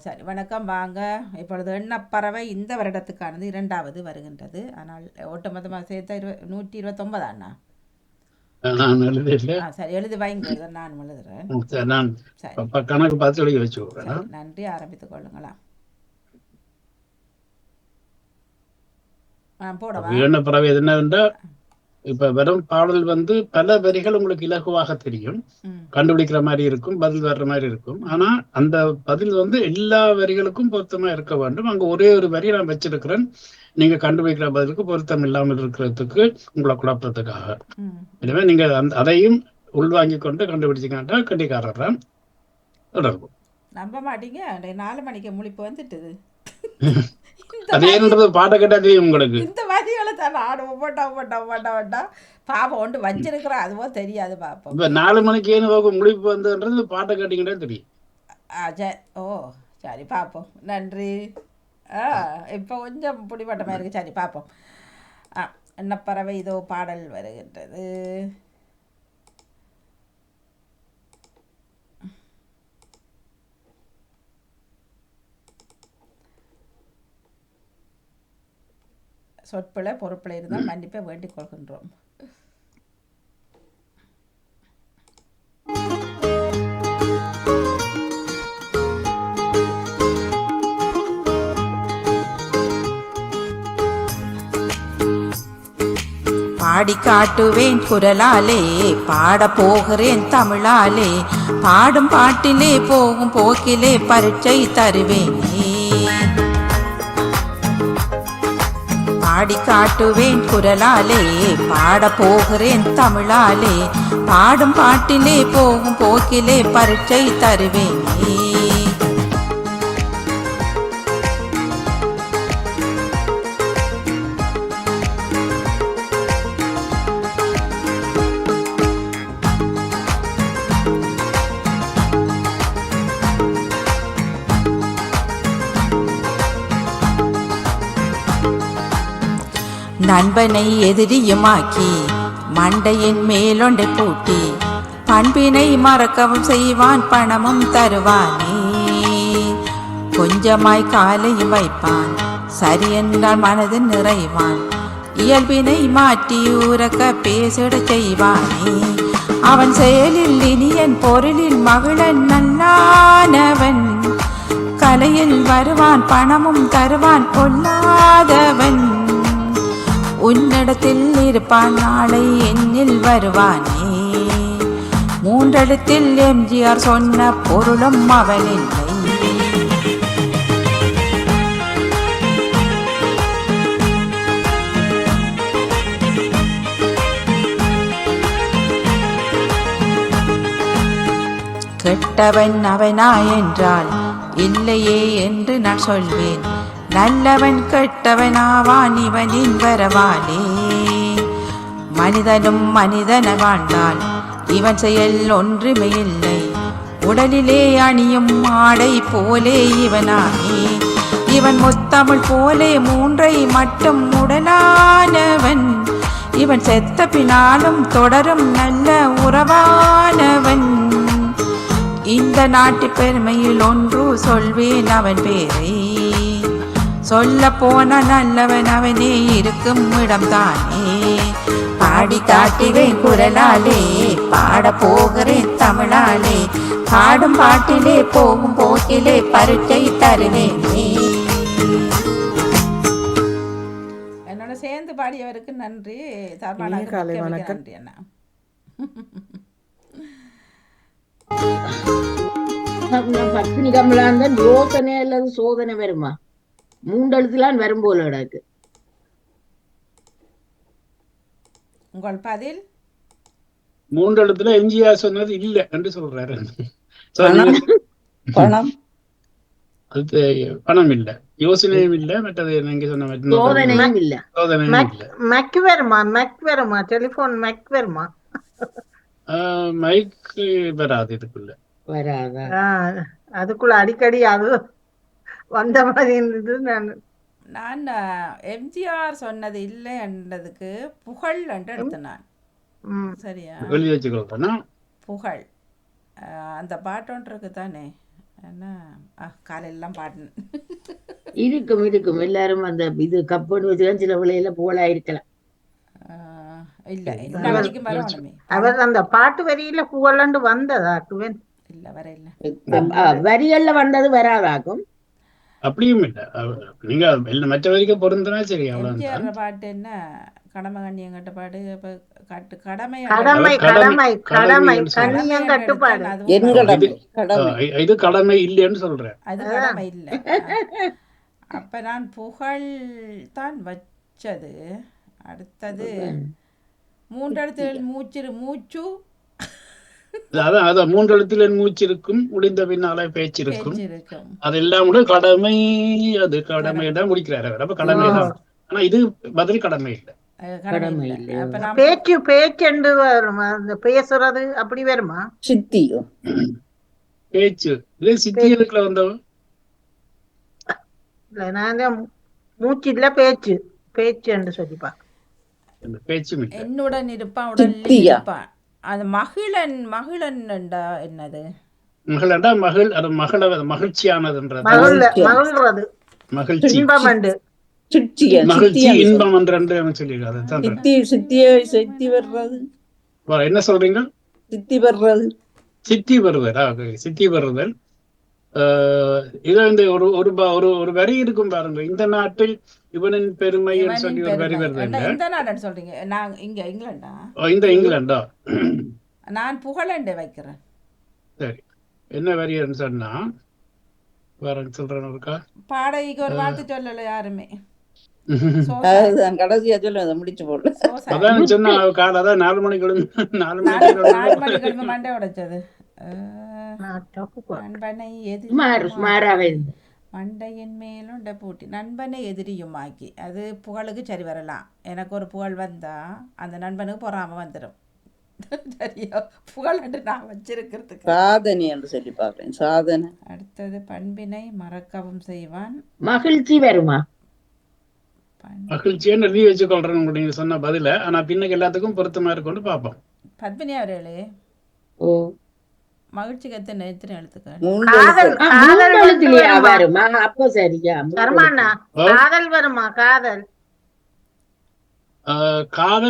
சரி, வணக்கம். வாங்க. இப்பொழுது எண்ணப்பறவை இந்த வருடத்துக்கானது இரண்டாவது வருகின்றது. ஆனால் ஒட்டுமொத்தமாக சேர்த்தா 129 அண்ணா. நான் எழுதியில சரி, எழுதி வைங்க. நான் எழுதுறேன். நான் சரி கணக்கு பார்த்து எழுதி வச்சு சரி, விடுறேன். நன்றி. ஆரம்பித்துக் கொள்ளுங்களா. போடவா? என்ன பறவை என்னவென்றால் இப்ப வெறும் பாடல் பல வரிகள் உங்களுக்கு இலகுவாக தெரியும், ம் கண்டுபிடிக்கிற மாதிரி இருக்கும், பதில் வர்ற மாதிரி இருக்கும். ம் ஆனா அந்த பதில் எல்லா வரிகளுக்கும் பொருத்தமா இருக்க வேண்டும். அங்க ஒரே ஒரு வரி நான் வச்சிருக்கிறேன், நீங்க கண்டுபிடிக்கிற பதிலுக்கு பொருத்தம் இல்லாமல் இருக்கிறதுக்கு, உங்களை குழப்பத்துக்காக. ம் எனவே நீங்க அதையும் உள்வாங்கி கொண்டு கண்டுபிடிச்சிக்காண்டா கண்டிக்காரர் தான். தொடர்பு நம்ப மாட்டீங்க. 4 மணிக்கு முழிப்பு வந்துட்டுது. இந்த அது வரி ஏன்றது பாட்டை கேட்டா தெரியும் உங்களுக்கு. இந்த வரிகளை தான் ஆடுவோம். போட்டா பாப்போம். ஒன்று வச்சிருக்கிறோம், அதுவோ தெரியாது. பார்ப்போம். இப்ப 4 மணிக்கு ஏன்னு முழிப்பு வந்ததுன்றது பாட்டை கேட்டீங்கன்னா தெரியும். சரி. ஓ, சரி, பார்ப்போம். நன்றி. ஆ இப்போ கொஞ்சம் பிடிபட்ட மாதிரி இருக்கு. சரி, பார்ப்போம். என்ன பறவை இதோ பாடல் வருகின்றது. சொற்பிழை பொறுப்பில் இருந்தால் மன்னிப்பை வேண்டிக் கொள்கின்றோம். பாடி காட்டுவேன் குரலாலே, பாட போகிறேன் தமிழாலே, பாடும் பாட்டிலே போகும் போக்கிலே பரீட்சை தருவேனே. பாடி காட்டுவேன் குரலாலே, பாட போகிறேன் தமிழாலே, பாடும் பாட்டிலே போகும் போக்கிலே பரீட்சை தருவேனே. நண்பனை எதிரியுமாக்கி மண்டையின் மேலொண்டை பூட்டி, பண்பினை மறக்கவும் செய்வான், பணமும் தருவானே. கொஞ்சமாய் காலையும் வைப்பான், சரி என்றால் மனது நிறைவான், இயல்பினை மாற்றி ஊரக்க பேசிட செய்வானே. அவன் செயலில் இனியன், பொருளில் மகிழன், நல்லானவன், கலையில் வருவான், பணமும் தருவான், பொல்லாதவன். உன்னிடத்தில் இருப்பான், நாளை என்னில் வருவானே. 3 எழுத்தில் எம்ஜிஆர் சொன்ன பொருளும் அவனில்லை. கெட்டவன் அவனா என்றால் இல்லையே என்று நான் சொல்வேன், நல்லவன் கெட்டவனாவான் இவனின் வரவாலே. மனிதனும் மனிதன வாழ்ந்தால் இவன் செயல் ஒன்றுமே இல்லை, உடலிலே அணியும் ஆடை போலே இவனானே. இவன் முத்தமிழ் போலே 3 மட்டும் உடலானவன், இவன் செத்த பின்னாலும் தொடரும் நல்ல உறவானவன். இந்த நாட்டு பெருமையில் ஒன்று சொல்வேன் அவன் பேரை, சொல்ல போன நல்லவன் அவனே இருக்கும் இடம்தானே. பாடி காட்டுவேன் குரலாலே, பாட போகிறேன் தமிழாலே, பாடும் பாட்டிலே போகும் போக்கிலே பரீட்சை தருவேனே. என்னோட சேர்ந்து பாடியவருக்கு நன்றி. காலை வணக்கம். நன்றி அண்ணா. பத்தினி கமலாந்தன் யோசனை அல்லது சோதனை வருமா? 3 எழுத்துலாம் வரும் போல கிடக்கு. உங்கள் பதில் 3 எழுத்துல எம்ஜிஆர் சொன்னது இல்ல என்று சொல்றாரு. பணம் அது பணம் இல்ல, யோசனையும் இல்ல, மற்றது நீங்க சொன்ன சோதனையும் இல்ல. சோதனையும் இல்ல. மெக் வருமா டெலிபோன் மெக் வருமா? மைக் வராது, இதுக்குள்ள வராதா? அதுக்குள்ள அடிக்கடி அது வந்த மாதிரி இருந்தது. நான் எம்ஜிஆர் சொன்னது இல்லை என்றதுக்கு புகழ் என்று எடுத்தேன் நான். சரியா? எழுதி வச்சுக்கோங்க. புகழ் அந்த பாட்டு ஒன்று இருக்கு தானே, என்ன காலையெல்லாம் பாடினேன். இருக்கும் இருக்கும் எல்லாரும் அந்த இது கப்பன் வச்சுதான் சில விலையில போலா இருக்கலாம். இல்லை எல்லா வரைக்கும் வரணுமே. அவர் அந்த பாட்டு வரியில புகழண்டு வந்ததாக்குவேன். இல்லை வர இல்லை. வரிகள்ல வந்தது வராதாக்கும். அப்படியும் இல்ல நீங்க மற்ற வரைக்கும் பொருந்தினா சரி அவ்வளவுதான். எம்ஜிஆர் பாட்டு என்ன கடமை கண்ணியங்கட்ட பாடு அப்ப காட்டு கடமை கடமை கடமை கடமை கண்ணியம் கட்டுப்பாடு. இது கடமை இல்லைன்னு சொல்றேன். அது கடமை இல்லை. அப்ப நான் புகழ் தான் வச்சது. அடுத்தது 3 எழுத்துகள் மூச்சு அதான் 3 எழுத்துல மூச்சு இருக்கும், முடிந்த பின்னால பேச்சு இருக்கும். இருக்கும். அதெல்லாம் கூட கடமை, அது கடமைதான் முடிக்கிறாரு. அப்ப கடமை தான். ஆனா இது பதில் கடமை இல்லை. கடமை இல்லை. அப்ப நான் பேச்சு பேச்செண்டு வருமா, அந்த பேசுறது அப்படி வருமா? சித்தியோ பேச்சு இதே சித்தியதுக்குள்ள வந்தவன் இல்ல நான் மூச்சு இல்ல பேச்சு பேச்சு என்று சொல்லிப்பா. இந்த பேச்சும் இல்லை. என்னுடன் இருப்பான் உடல்ல இருப்பான். அது மகிழன் என்னது? மகளண்டா மகள், அது மகிழ்ச்சியானதுன்றது. மகிழ்றது மகிழ்ச்சி, இன்பம் உண்டு. மகிழ்ச்சி இன்பம் என்று சொல்லிருக்காரு. என்ன சொல்றீங்க? சித்தி வருதல். சித்தி வருதல். இது வந்து ஒரு வரி இருக்கும் பாருங்க. இந்த நாட்டில் இவனின் பெருமை சொல்லி ஒரு வரி வருது. இந்த நாடு சொல்றீங்க? நான் இங்க இங்கிலாண்டா? இந்த இங்கிலாண்டா? நான் புகழண்டை வைக்கிறேன். சரி, என்ன வரின்னு சொன்னா வேற சொல்றேன் இருக்கா? பாடகைக்கு ஒரு வாழ்த்து சொல்லல யாருமே. கடைசியா சொல்ல முடிச்சு போடல. அதான் சொன்னா காலைதான் 4 மணிக்கு 4 மணிக்கு மண்டை உடைச்சது. மண்டையின் மேலுண்ட பூட்டி நண்பனை எதிரியுமாக்கி. அது புகழுக்கு சரி வரலாம். எனக்கு ஒரு புகழ் வந்தா அந்த நண்பனுக்கு பொறாம வந்துடும். சரியா? புகழ் என்று நான் வச்சிருக்கிறதுக்கு சாதனை என்று சொல்லி பார்க்கிறேன். சாதனை. அடுத்தது பண்பினை மறக்கவும் செய்வான். மகிழ்ச்சி வருமா? மகிழ்ச்சின்னு எழுதி வச்சுக்கொள்றேன் நீங்க சொன்ன பதில. ஆனா பின்னுக்கு எல்லாத்துக்கும் பொருத்தமா இருக்கும்னு பாப்போம். பத்மினி அவர்களே, மகிழ்ச்சிக்கு எத்தனை எழுத்துக்கள்? காதல் வருமா? காதல்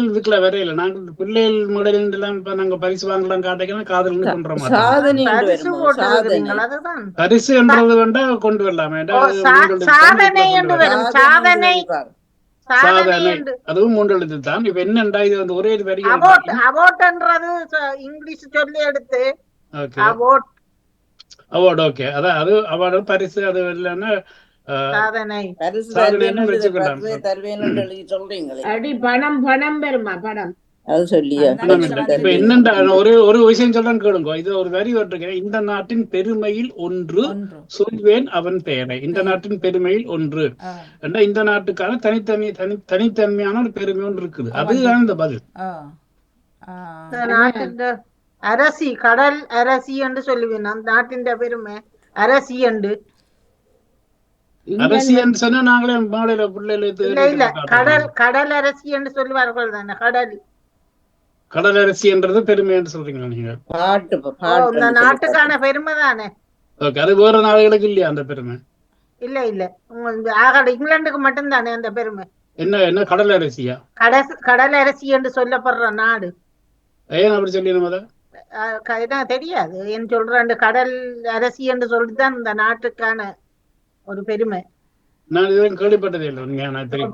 இதுக்குள்ள வரையில நாங்க பிள்ளைகள் முறையில் எல்லாம் இப்ப நாங்க பரிசு வாங்கலாம் காட்டிக்கணும் காதல்னு கொண்டு வர மாட்டோம். பரிசு என்றது வேண்டா கொண்டு வரலாமே. சாதனை அதுவும் 3 எழுத்து தான். இப்ப என்னண்டா இது வந்து ஒரே வரி இங்கிலீஷ் சொல்லி எடுத்து அவார்டு. ஓகே, அதான் அது அவார்டு பரிசு. அது இல்லைன்னா ஒரு விஷயம் சொல்றேன்னு கேளுங்க. இது ஒரு வரி வட்டிருக்கேன். இந்த நாட்டின் பெருமையில் ஒன்று சொல்வேன் அவன் பெயரை. இந்த நாட்டின் பெருமையில் ஒன்று என்ற இந்த நாட்டுக்கான தனித்தன்மையான ஒரு பெருமை ஒன்று இருக்குது. அதுதான் இந்த பதில். அரசி, கடல் அரசி என்று சொல்லுவேன். அந்த நாட்டின் பெருமை அரசி என்று. அரசி என்று சொன்னா நாங்களே மாலையில பிள்ளைல கடல் அரசி என்று சொல்லுவார்கள் தானே. கடல் அரசி என்றது பெருமை என்று சொல்றீங்களா நீங்க? இந்த நாட்டுக்கான பெருமை தானே. அது வேற நாடுகளுக்கு இல்லையா அந்த பெருமை? இல்ல இங்கிலாந்துக்கு மட்டும்தானே அந்த பெருமை. என்ன கடல் அரசியா? கடல் அரசி என்று சொல்லப்படுற நாடு. ஏன் அப்படி சொல்லிடுமா? தெரியாது என்று சொல்றேன். கடல் அரசி என்று சொல்லிட்டுதான் இந்த நாட்டுக்கான ஒரு பெருமை. நான் இதுவரை கேள்விப்பட்டதே இல்லை.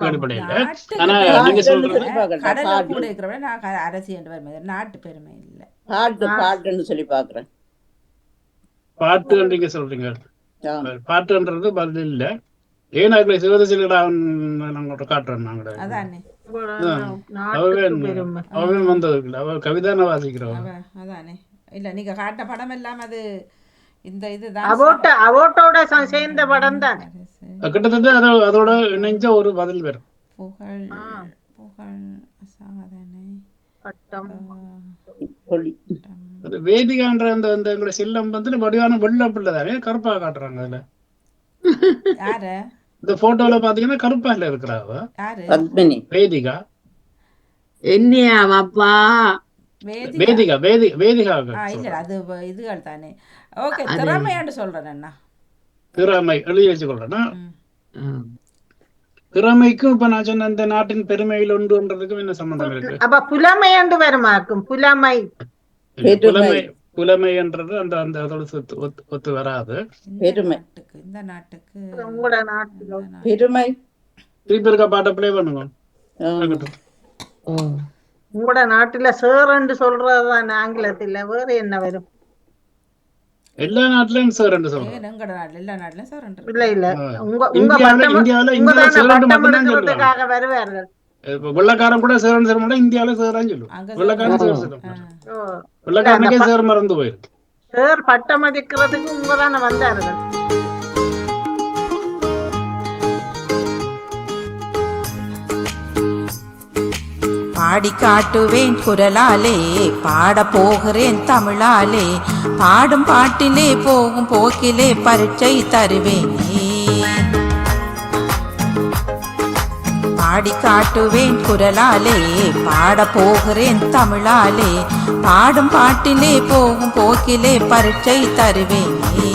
கேள்விப்பட்டே இல்லை. ஆனா நீங்க சொல்றது அரசி என்று நாட்டு பெருமை இல்லை. பாட்டுன்னு சொல்லி பாக்குறேன். பாட்டு நீங்க சொல்றீங்க. பாட்டுன்றது பதில் இல்ல. ஏன் சிவதசிலா நாங்க காட்டுறோம். நாங்க அவன் வந்தது இல்லை. அவ கவிதான வாசிக்கிறோம். அதானே இல்ல நீங்க காட்ட படம் எல்லாம் அது இந்த இதுதான் அவோட்டோட சேர்ந்த படம் தான். கிட்டத்தட்ட அதோட இணைஞ்ச ஒரு பதில் வரும். புகழ் சாதனை வேதிகான்ற அந்த எங்களுடைய செல்லம் வந்து வடிவான வெள்ள பிள்ளை தானே. கருப்பா காட்டுறாங்க. அதுல யாரு இந்த போட்டோல பாத்தீங்கன்னா கருப்பா இல்ல இருக்கிறாவ வேதிகா. என்னையாப்பா வேதிகா வேதிகா இல்ல அது இதுகள் தானே. ஓகே, திறமையாண்டு சொல்றேன் அண்ணா. திறமை எழுதி வச்சுக்கொள்றேன்னா ம். திறமைக்கும் இப்ப நான் சொன்ன இந்த நாட்டின் பெருமையில் ஒன்றுன்றதுக்கும் என்ன சம்பந்தம் இருக்கு? அப்ப புலமையாண்டு வருமாக்கும். புலமை இல்ல, புலமை புலமை என்றது அந்த அந்த அதோட ஒத்து வராது. இந்த நாட்டுக்கு உங்களோட நாட்டுல பெருமை திருப்பி இருக்க பாட்டை பிளே பண்ணுங்க. உங்களோட நாட்டுல சேரண்டு சொல்றதுதான் ஆங்கிலத்துல. வேற என்ன வரும்? எல்லா நாட்டிலயும் சார் என்று சொல்றேன். எங்கட நாட்டுல எல்லா நாட்டிலும் சார் இல்ல இல்ல, உங்க இந்தியாவில சேரண்டு மட்டும்தான் சொல்லுவாங்க. வருவார்கள். வெள்ளக்காரன் கூட சேரன் சேர மாட்டா, இந்தியாவில சேரான்னு சொல்லுவோம். வெள்ளக்காரன் சேர் சேர வெள்ளக்காரனுக்கே சேர் மறந்து போயிருக்கு. சேர் பட்டம் அடிக்கிறதுக்கு உங்கதானே வந்தார்கள். பாடி காட்டுவேன் குரலாலே, பாட போகிறேன் தமிழாலே, பாடும் பாட்டிலே போகும் போக்கிலே பரீட்சை தருவேனே. பாடி காட்டுவேன் குரலாலே, பாட போகிறேன் தமிழாலே, பாடும் பாட்டிலே போகும் போக்கிலே பரீட்சை தருவேனே.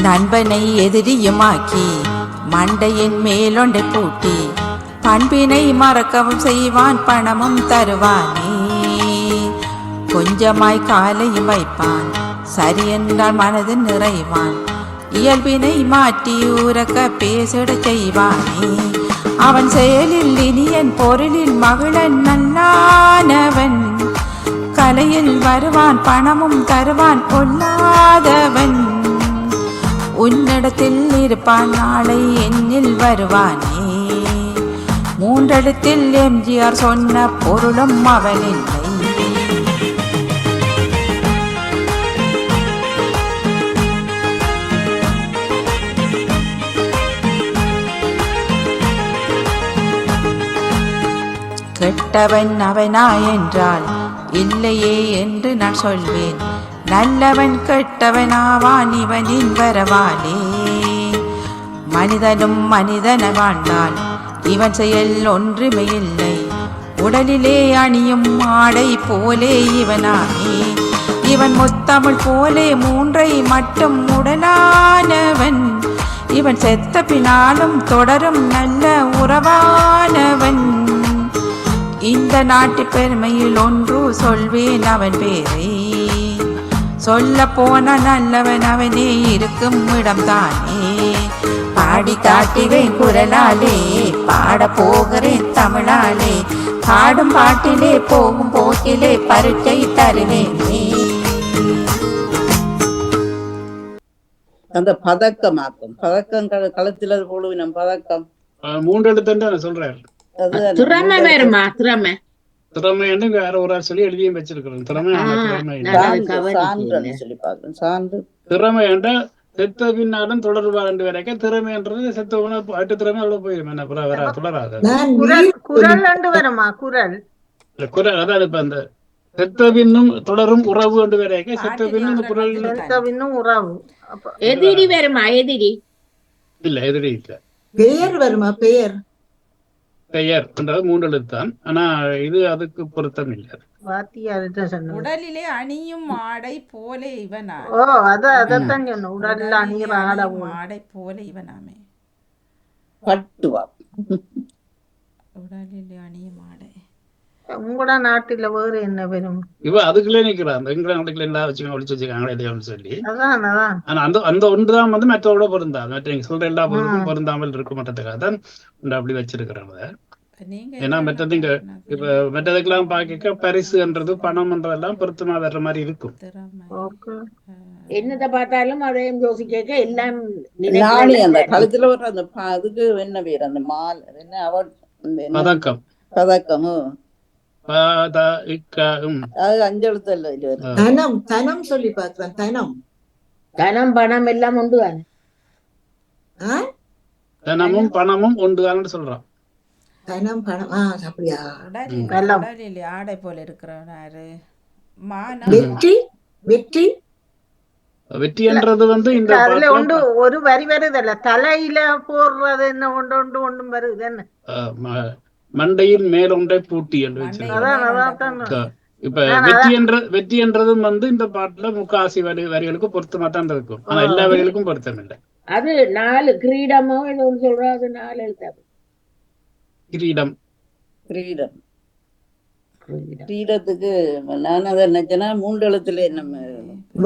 நண்பனை எதிரியுமாக்கி மண்டையின் மேலொண்டை பூட்டி, பண்பினை மறக்கவும் செய்வான் பணமும் தருவானே. கொஞ்சமாய் காலையும் வைப்பான், சரி என்றால் மனது நிறைவான், இயல்பினை மாற்றி ஊரக்க பேசிட செய்வானே. அவன் செயலில் இனியன், பொருளில் மகிழன், நல்லானவன், கலையில் வருவான், பணமும் தருவான், பொல்லாதவன். உன்னிடத்தில் இருப்பான், நாளை என்னில் வருவானே. மூன்றெழுத்தில் எம்ஜிஆர் சொன்ன பொருளும் அவனில்லை. கெட்டவன் அவனா என்றால் இல்லையே என்று நான் சொல்வேன். நல்லவன் கெட்டவனாவான் இவனின் வரவாலே. மனிதனும் மனிதன வாழ்ந்தால் இவன் செயல் ஒன்றுமே இல்லை. உடலிலே அணியும் ஆடை போலே இவனாமே. இவன் முத்தமிழ் போலே மூன்றை மட்டும் உடலானவன். இவன் செத்த பின்னாலும் தொடரும் நல்ல உறவானவன். இந்த நாட்டு பெருமையில் ஒன்று சொல்வேன் அவன் பேரை. சொல்ல போன நல்லவன் அவனே இருக்கும் இடம்தானே. பாடி காட்டுவேன் குரலாலே, பாட போகிறேன் தமிழாலே, பாடும் பாட்டிலே போகும் போக்கிலே பரீட்சை தருவேனே. அந்த பதக்கமாக்கும் பதக்கம் களத்தில் போடுவினம் பதக்கம் மூன்றெழுத்து சொல்றேன். திறமை வருமா? திறமை திறமை வேற ஒரு ஆள் சொல்லி எழுதியும் வச்சிருக்கிறோம். திறமை என்ற செத்த பின்னாலும் தொடர்பா ரெண்டு வரைக்கும் திறமைன்றது செத்த திறமை அவ்வளவு போயிடும். என்ன தொடராது குரல். அதான் இப்ப அந்த செத்த பின்னும் தொடரும் உறவு என்று வரைக்கும் செத்த பின்னும் உறவு. எதிரி வருமா? எதிரி இல்ல, எதிரி இல்ல. பெயர் வருமா? பெயர் பெயர் என்றது மூன்றெழுத்தான். ஆனா இது அதுக்கு பொருத்தம் இல்லை. உடலிலே அணியும் ஆடை போல இவனா. அதான் உடலில் அணியும் ஆடை போல இவனாமே. பட்டுவா உடலிலே அணியும் ஆடை. உங்களோட நாட்டுல வேறு என்ன வரும்? இவ அதுக்குள்ளே நிக்கிறான். இங்கிலாந்துக்குள்ள எல்லாம் வச்சுக்க ஒழிச்சு வச்சுக்காங்களே சொல்லி. அதான் ஆனா அந்த ஒன்றுதான் மற்றோட பொருந்தாது. மற்ற நீங்க சொல்ற எல்லா பொருளும் பொருந்தாமல் இருக்க மாட்டதுக்காக தான் அப்படி வச்சிருக்கிறாங்க. ஏன்னா மற்றது இங்க இப்ப மற்றதுக்கெல்லாம் பாக்க பரிசுன்றது பணம்ன்றதெல்லாம் பொருத்தமா வர்ற மாதிரி இருக்கும். என்னத்தை பார்த்தாலும் அதையும் யோசிக்க எல்லாம் நாணி அந்த கழுத்துல ஒரு அந்த அதுக்கு என்ன பேர்? அந்த மால் என்ன அவார்ட்? பதக்கம். பதக்கமும் அது 5 எழுத்து இல்ல. தனம் தனம் சொல்லி பார்க்கிறேன். தனம் தனம் பணம் எல்லாம் உண்டு தானே. தனமும் பணமும் ஒன்றுதான் சொல்றான். தனம் பணம் அப்படியா? உடலில் ஆடை போல இருக்கிறவனாரு மானம். வெற்றி வெற்றி வெற்றி என்றது வந்து இந்த அதுல ஒன்று ஒரு வரி வருதல்ல, தலையில போடுறது என்ன ஒன்று ஒன்று ஒன்றும் வருது என்ன, மண்டையின் மேல் ஒன்றை பூட்டி என்று வச்சிருக்காங்க. இப்ப வெற்றி என்றதும் வந்து இந்த பாட்டுல முக்காசி வரிகளுக்கு பொருத்தமா தான் இருக்கும். ஆனா எல்லா வரிகளுக்கும் பொருத்தம் இல்லை. அது 4 கிரீடமோ ஏதோ சொல்றாது, 4 எழுத்தாது. கிரீடம் கிரீடம் கிரீடத்துக்கு நான் அதை நினைச்சேன்னா 3 எழுத்துல என்ன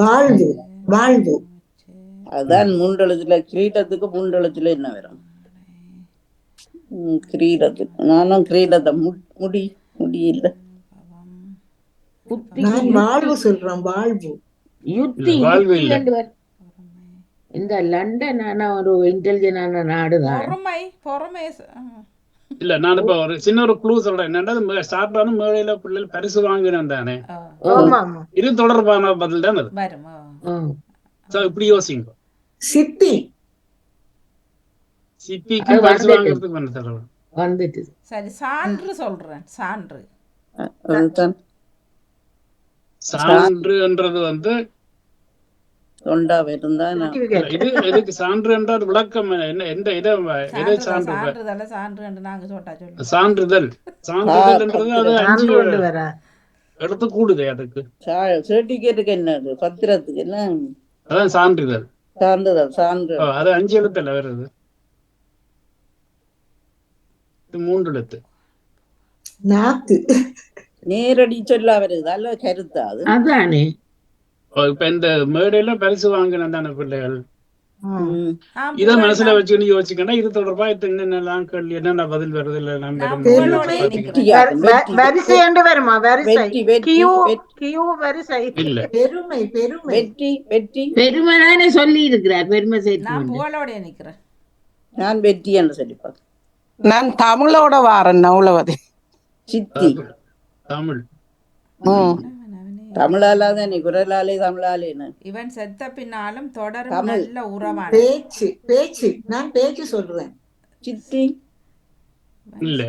வாழ்வு வாழ்வு அதான் 3 எழுத்துல. கிரீடத்துக்கு 3 எழுத்துல என்ன வரும்? கிரீடத்துக்கு நானும் கிரீடத்தை முடி இல்லை. நான் வாழ்வு சொல்றேன். வாழ்வு யுத்தி இந்த லண்டன் ஒரு இன்டெலிஜென்டான நாடுதான். இல்ல நான் இப்ப ஒரு சின்ன ஒரு க்ளூ சொல்றேன். என்னன்னா சாப்பிட்டாலும் மேடையில பிள்ளைகள் பரிசு வாங்கினேன் தானே, இது தொடர்பான பதில் தான் அது. இப்படி யோசிங்க. சித்தி சிப்பிக்கு பரிசு வாங்குறதுக்கு பண்ண சொல்றேன். வந்துட்டு சரி, சான்று சொல்றேன். சான்று சான்று என்றது வந்து தொண்டா இருந்தா இது எதுக்கு சான்று என்றால் விளக்கம் என்ன? எந்த இதை சான்றிதழ் சான்று என்று நாங்க சொல்லிட்டா சொல்லு. சான்றிதழ் சான்றிதழ் என்றது அது 5 எடுத்து கூடுதே. அதுக்கு சர்டிபிகேட்டுக்கு என்ன, பத்திரத்துக்கு என்ன, அதான் சான்றிதழ். சான்றிதழ் சான்று அது 5 எழுத்துல வருது. 3 எழுத்து. நாத்து நேரடி சொல்ல வருது அல்ல கருத்து. அது அதானே. இப்ப இந்த மேடையில பரிசு வாங்கின தானே பிள்ளைகள், இத மனசுல வச்சுன்னு யோசிக்கணும். இது தொடர்பா என்னென்னலாம் கேள்வி, என்னென்ன பதில் வருது இல்ல பெருமை பெருமை வெற்றி வெற்றி பெருமை தானே சொல்லி இருக்கிறார். பெருமை சேர்த்து நான் புகழோட நிக்கிறேன். நான் வெற்றி என்று சொல்லிப்பேன். நான் தமிழோட வாரன். அவ்வளவு சித்தி தமிழ் தமிழாலே நீ குரலாலே தமிழாலே. இவன் செத்த பின்னாலும் தொடரும் நல்ல உறவான பேச்சு பேச்சு நான் பேச்சு சொல்றேன். சித்தி இல்ல,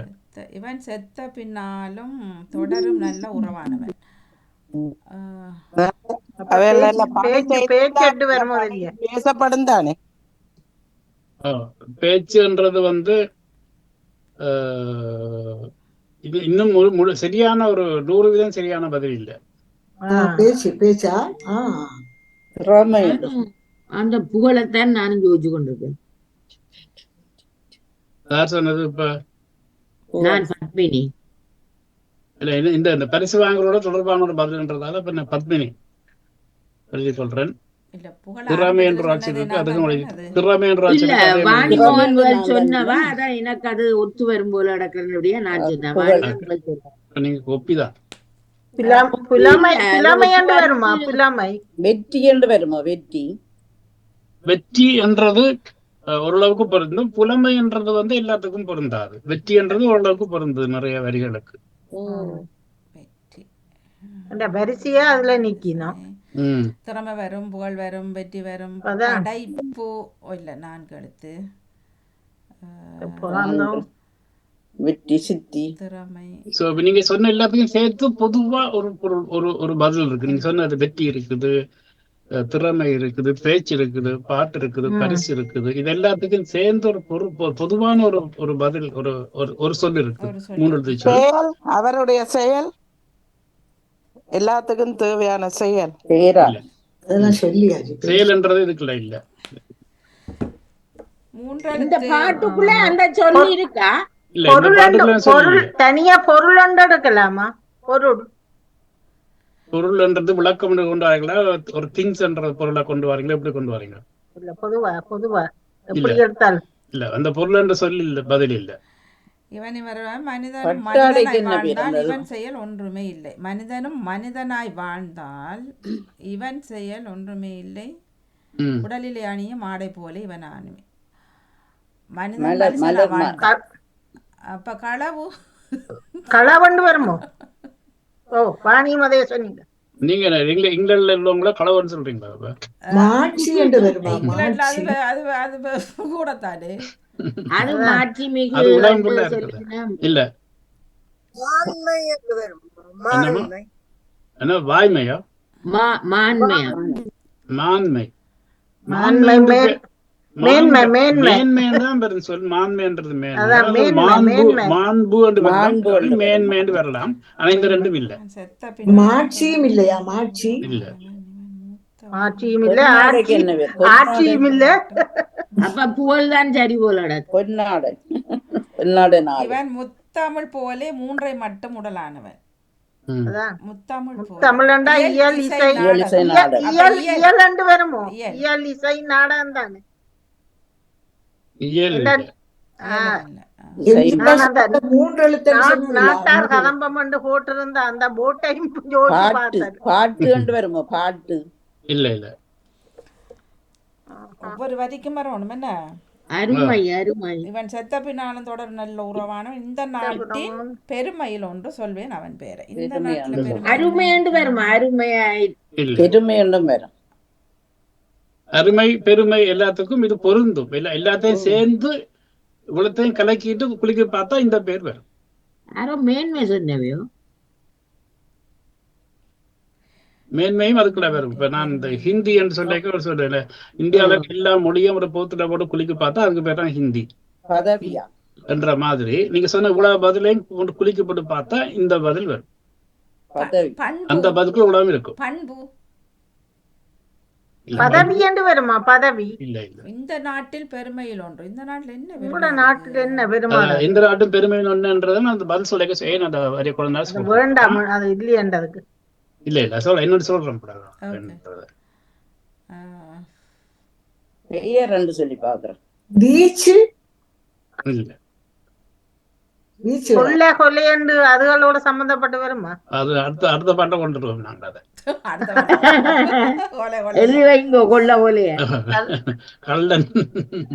இவன் செத்த பின்னாலும் தொடரும் நல்ல உறவானவன். பேசப்படும் தானே. பேச்சுன்றது வந்து இது இன்னும் சரியான ஒரு 100% சரியான பதில் இல்ல. பேச்சு பேச்சா அந்த புகழத்தான் நானும் யோசிச்சு கொண்டிருக்கேன். யார் சொன்னது? இப்ப நான் பத்மினி. இல்ல, இந்த பரிசு வாங்குறதோட தொடர்பான ஒரு பதில்ன்றதால இப்ப நான் பத்மினி எழுதி சொல்றேன். திறமை என்ற ஆட்சி இருக்கு, அதுக்கும் திறமை என்ற ஆட்சி சொன்னவா அதான் எனக்கு அது ஒத்து வரும் போல நடக்கிறபடியா நான் சொன்னேன். நீங்க ஒப்பிதான். வெற்றி என்று வருமா? வெற்றி வெற்றி என்றது ஓரளவுக்கு பொருந்தும். புலமை என்றது வந்து எல்லாத்துக்கும் பொருந்தாது. வெற்றி என்றது ஓரளவுக்கு பொருந்தது நிறைய வரிகளுக்கு. வரிசையா அதுல நிக்கணும். திறமை வரும், புகழ் வரும், வெற்றி வரும், படைப்பு இல்ல 4 எழுத்து, வெற்றி சித்தி திறமை. சோ நீங்க சொன்ன எல்லாத்தையும் சேர்த்து பொதுவா ஒரு பதில் இருக்கு. நீங்க சொன்ன அது வெற்றி இருக்குது, திறமை இருக்குது, பேச்சு இருக்குது, பாட்டு இருக்குது, பரிசு இருக்குது. இது எல்லாத்துக்கும் சேர்ந்து ஒரு பொதுவான ஒரு பதில், ஒரு சொல் இருக்கு. 3 எழுத்து சொல். அவருடைய செயல் எல்லாத்துக்கும் தேவையான செயல். செயல் என்றது இதுக்குள்ள இல்ல. இந்த பாட்டுக்குள்ள அந்த சொல்லி இருக்கா? தனியா பொருள் எடுக்கலாமா? பொருள் என்றது விளக்கம் கொண்டு வரீங்களா, ஒரு திங்ஸ் என்ற பொருளை கொண்டு வரீங்களா, எப்படி கொண்டு வரீங்க? பொதுவா எப்படி எடுத்தாலும் இல்ல, அந்த பொருள் என்ற சொல்லி இல்ல, பதில் இல்ல. இவன் மனிதனாய் வாழ்ந்தால் இவன் செயல் ஒன்றுமே இல்லை. மனிதனாய் வாழ்ந்தால் இவன் செயல் ஒன்றுமே இல்லை. உடலிலே அணியும் ஆடை போல இவன் ஆணுமே. மனிதன் அப்ப களவு வருமோ? பாணியும் அதே சொன்னீங்க. நீங்க இங்கிலாந்துல உள்ளவங்கள களவுன்னு சொல்றீங்களா? மாட்சி என்று வருமா? இங்கிலாந்துல அது கூடத்தானே. அது மாட்சி மிகு அது என்று உடம்புல இருக்குது சொல்லினா இல்ல என்னமோ என்ன வாய்மையோ மான்மையா மான்மை மாண்மை மேன் மேன்மை மேன்மை மேன்மைன்னு தான் பெரும் சொல். மான்மைன்றது மேன்மை, அதான் அதாவது மேன்மை மாண்பு மேன்மை மாண்பு என்று வரலாம், மாண்பு என்று வரும். மேன்மை என்று வரலாம். ஆனா இந்த ரெண்டும் இல்ல செத்த பின் மாட்சியும் இல்லையா மாட்சி இல்ல. ஆட்சியும் இல்ல பொன்னாடைக்கு ஆட்சி என்ன பேர்? ஆட்சியும் இல்ல அப்ப புகழ் தான் சரி போலடா. பொன்னாடை பொன்னாடை நாடு. இவன் முத்தமிழ் போலே 3 மட்டும் உடலானவன். ம். அதான் முத்தமிழ் போலே. முத்தமிழண்டா இயல் இசை இயல் இசை நாடகம். நாடகம். அப்ப இயல் இயல். இயல் என்று வருமோ இயல். இயல் இசை நாடகம் தானே இயல் என்ன? இல்ல. இயலும் இல்ல. இசை நான் அந்த மூன்று எழுத்துன்னு நாட்டார் சொன்னீங்களா? கதம்பம் என்று போட்டிருந்த அந்த போட்டையும் யோசிச்சு பாட்டு பார்த்தேன் பாட்டு என்று வருமோ பாட்டு. இல்ல இல்ல. ஒவ்வொரு வரிக்கும் வரணும் என்ன. அருமை அருமை. இவன் செத்த பின்னாலும் தொடர் நல்ல உறவானவன். இந்த நாட்டின் பெருமையில் ஒன்று சொல்வேன் அவன் பேரை. இந்த பெருமை நாட்டில் ஒன்று பெருமை அருமை என்று வருமா? அருமையாய் இல்ல. பெருமை என்றும் வரும். அருமை பெருமை எல்லாத்துக்கும் இது பொருந்தும். எல்லாத்தையும் சேர்ந்து இவ்வளத்தையும் கலக்கிட்டு குளிக்க பார்த்தா இந்த பேர் வரும். யாரோ மேன்மை சொன்னவையோ. மேன்மையும் அதுக்குள்ள வரும். இப்ப நான் இந்த ஹிந்தி என்று சொல்லிக்க சொல்றேன், இந்தியாவில எல்லா மொழியும் ஒரு போத்துல போட்டு குளிக்க பார்த்தா அதுக்கு பேர் தான் ஹிந்தி பதவியா என்ற மாதிரி நீங்க சொன்ன இவ்வளவு பதிலையும் கொண்டு குளிக்கப்பட்டு பார்த்தா இந்த பதில் வரும். பதவி. அந்த பண்பு. பதிலுக்குள்ள உலகம் இருக்கும். பண்பு. இல்ல, பதவி என்று வருமா பதவி இல்ல இல்ல. இந்த நாட்டில் பெருமையில் ஒன்று. இந்த நாட்டில் என்ன பெருமை உங்களோட இருக்கு? நாட்டுல என்ன பெருமாள் இந்த நாட்டும் பெருமை ஒண்ணுன்றதை நான் அந்த பதில் சொல்லிக்க செய்ய அந்த வரிய குழந்தை சொல்றேன். வேண்டாம் அது இல்லையன்றதுக்கு இல்ல இல்ல சொல்ல இன்னொரு சொல்றேன். Okay. ஆ, பெயர் என்று சொல்லி பாக்குறேன். பீச்சு இல்ல பீச்சு கொல்ல கொலை என்று அதுகளோட சம்பந்தப்பட்டு வருமா அது அடுத்த பாட்டை கொண்டுருவோம் நாங்க அதை. அடுத்த வாரம். கொலை, கொலை. எழுதி வைங்கோ கொள்ள போலையே. கள்ளன்.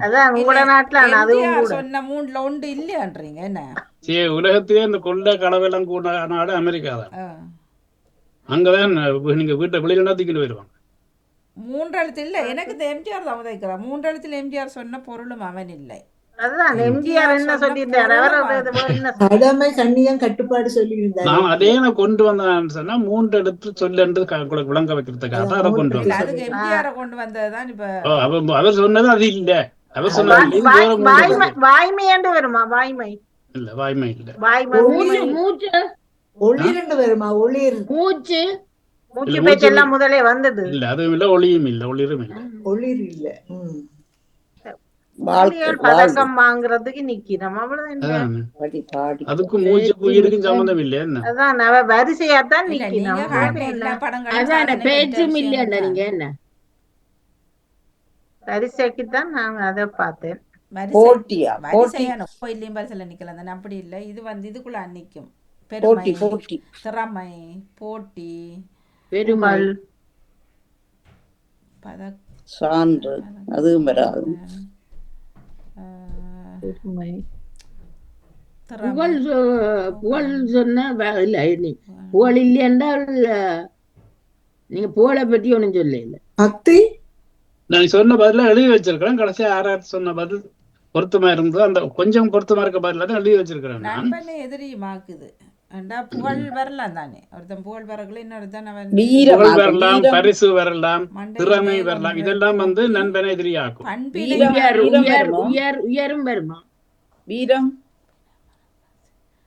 அதான் உங்களோட நாட்டுல அதுவும் எம்ஜிஆர் கூட சொன்ன 3ல ஒன்று இல்லையான்றீங்க என்ன. சரி, உலகத்திலே இந்த கொள்ள களவெல்லாம் கூட நாடு அமெரிக்கா தான். ஆ. அங்கதான் நீங்க வீட்டை வெளியில தூக்கிட்டு வருவாங்க. 3 எழுத்து இல்லை. எனக்கு இந்த எம்ஜிஆர் தான் உதைக்கிறான். 3 எழுத்துல எம்ஜிஆர் சொன்ன பொருளும் அவன் இல்லை. அதுதான் எம்ஜிஆர் என்ன சொல்லிட்டாரு அவர் என்ன கடமை கண்ணியம் கட்டுப்பாடு சொல்லி இருந்தாரு. நான் அதே நான் கொண்டு வந்தேன்னு சொன்னா 3 எடுத்து சொல்லு விளங்க வைக்கிறதுக்காக தான் அதை கொண்டு இல்ல, வந்தேன். அதுக்கு எம்ஜிஆர் கொண்டு வந்ததுதான் இப்ப. அவர் சொன்னது அது இல்ல. அவர் சொன்னது இது வேற மூன்று வாய்மை பதில். வாய்மை என்று வருமா வாய்மை இல்ல வாய்மை இல்ல. வாய்மை மூச்சு மூச்சு ஒளிரண்டு வருமா ஒளிர் மூச்சு மூச்சு பேச்செல்லாம் முதலே வந்தது இல்ல அதுவும் இல்ல ஒளியும் இல்ல ஒளிரும் இல்ல. ஒளிர் இல்ல. வாழ்க்கை பதக்கம் வாங்குறதுக்கு நிக்கிறோம் அவ்வளவுதான். அதான். பாடி பாடி அதுக்கும் மூச்சுக்கும் உயிருக்கும் சம்பந்தம் இல்ல என்ன. அதான் அவ வரிசையாத்தான் இல்ல, நீங்க நிக்கணும் காட்டுற எல்லா படங்களும் அதான சாதனை பெற்ற பேச்சும் விஷயம் இல்லையா தான். நீங்க என்ன வரிசைக்குத்தான் நான் அதை பார்த்தேன் வரிசை- போட்டியா போட்டி வரிசையான கோயிலையும் பரிசில நிக்கலாம் தானே. அப்படி இல்லை, இது இதுக்குள்ள நிக்கும். பெருமை, போட்டி போட்டி திறமை, போட்டி, பெருமாள் பதக் சான்று அதுவும் வராது. பெருமை. திறமை. புகழ் சொன்னா இல்ல புகழ் இல்லையென்றால் நீங்க புகழை பத்தி ஒண்ணும் சொல்ல இல்ல. பக்தி நான் சொன்ன பதில எழுதி வச்சிருக்கிறேன். கடைசியா யாராவது சொன்ன பதில் பொருத்தமா இருந்தது அந்த கொஞ்சம் பொருத்தமா இருக்க பதில தான் எழுதி வச்சிருக்கிறேன் நான். நண்பனை எதிரியுமாக்குது. ஏண்டா புகழ் வரலாம் தானே. ஒருத்தன் புகழ் வரக்குள்ள இன்னொருத்தன் அவன் வீரம் புகழ் வரலாம், வீரம் பரிசு வரலாம், மண்டை திறமை வேகம் வரலாம். இதெல்லாம் வந்து நண்பனை எதிரியாக்கும். பண்பினை வீரம். உயர் வீரம் உயர் வருமா? உயர் உயரும் வருமா? வீரம்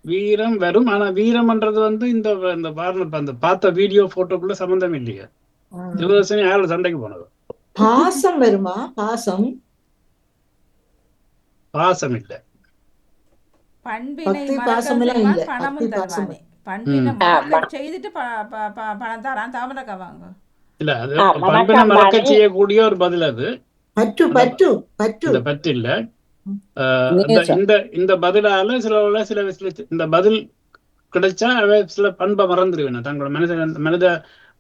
வீரம் வரும். ஆனா வீரம்ன்றது வந்து இந்த இந்த அந்த பார்த்த வீடியோ போட்டோக்குள்ள சம்பந்தம் இல்லையா. யுவதர்ஷினி யாரோட சண்டைக்கு போனது. பாசம் வருமா பாசம் பாசம் இல்ல. பண்பினை பக்தி மறக்க பாசம் எல்லாம் செய்வான், இல்ல. பணமும் பக்தி பாசம் தருவானே. பண்பினை மறக்க செய்துட்டு பணம் தரான். தாமரக்கா வாங்க. இல்ல அது பண்பினை மறக்க செய்யக்கூடிய ஒரு பதில் அது. பற்று பற்று பற்று இந்த பற்று இல்ல. இந்த பதிலால சில இந்த பதில் கிடைச்சா அவை சில பண்பை மறந்துடுவேன். தங்களோட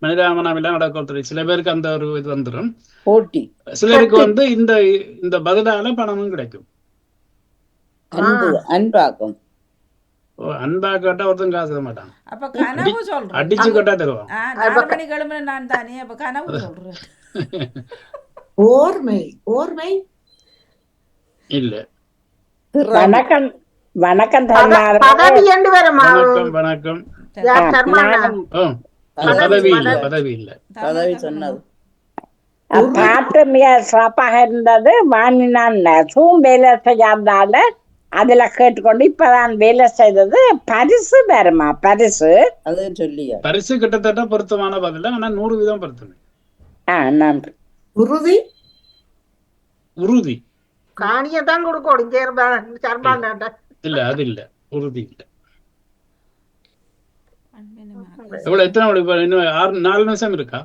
மனிதாமனாவெல்லாம் நடக்கிறது. சில பேருக்கு அந்த ஒரு இது வந்துடும். போட்டி சிலருக்கு வந்து இந்த பதிலால பணமும் கிடைக்கும். அன்பு அன்பாக்கும். அன்பா கேட்டா ஒருத்தன் காசு தர மாட்டான். அப்ப கனவு சொல்றேன். அடிச்சு கேட்டா தருவான். 4 மணி கிளம்புன நான் தானே. அப்ப கனவு சொல்றேன். ஓர்மை ஓர்மை இல்ல வணக்கம் வணக்கம் பதவி தன்னார் என்று வருமா வணக்கம் வணக்கம். யார் தர்மானா நானும் ஓ பதவி இல்ல பதவி இல்ல. பதவி சொன்னது. பாட்டு மிக சிறப்பாக இருந்தது. வாணி நான் சூம் வேலை செய்யாதால அதுல கேட்டுக்கொண்டு இப்பதான் வேலை செய்தது. பரிசு வருமா பரிசு? அது சொல்லியா பரிசு கிட்டத்தட்ட பொருத்தமான பதில். ஆனா 100 வீதம் பொருத்தமே. நன்றி. உறுதி உறுதி காணியத்தான் கொடுக்கணும் சர்மாண்ட இல்ல, அது இல்ல, உறுதி இல்ல. எவ்வளவு எத்தனை மணி? இன்னும் 4 நிமிஷம் இருக்கா?